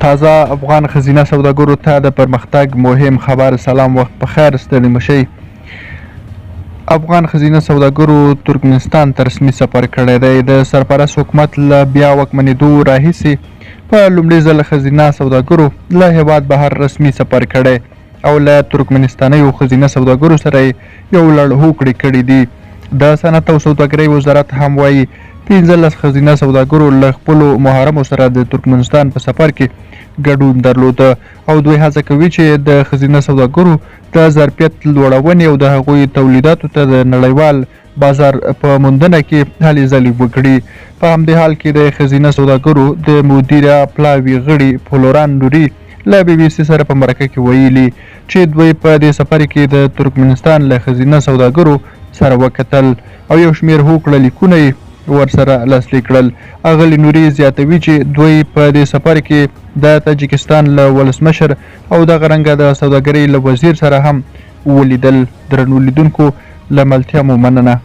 تازه افغان ښځینه سوداګرو ته د پرمختګ مهم خبر. سلام، وخت په خیر، ستړي مه شئ. افغان ښځینه سوداګرو ترکمنستان ته رسمي سفر کړی دی. د سرپرست حکومت له بیا واکمنېدو راهیسې په لومړي ځل ښځینه سوداګرو له هېواد بهر رسمي سفر کړی او له ترکمنستانیو ښځینه سوداګرو سره یې یو لړ هوکړې کړي دي. د صنعت او سوداګرۍ وزارت هم وایي 15 ښځینه سوداګرو له خپلو محرمو سره د ترکمنستان په سفر کې ګډون درلوده او دوی هڅه کوي چې د ښځینه سوداګرو د ظرفیت لوړونې او د هغوی تولیداتو ته د نړیوال بازار په موندنه کې هلې ځلې وکړي. په همدې حال کې د ښځینه سوداګرو د مدیره پلاوي غړي فلوران نوري له BBC سره په مرکه کې ویلي چې دوی په دې سفر کې د ترکمنستان له ښځینه سوداګرو سره وکتل او یو شمېر هوکړه لیکونه یې ورسره لاسلیک کړل. اغلې نوري زیاتوي چې دوی په دې سفر کې د تاجکستان له ولسمشر او دغه رنګه د سوداګرۍ له وزیر سره هم ولیدل. درنو لیدونکو، له ملتیا مو مننه.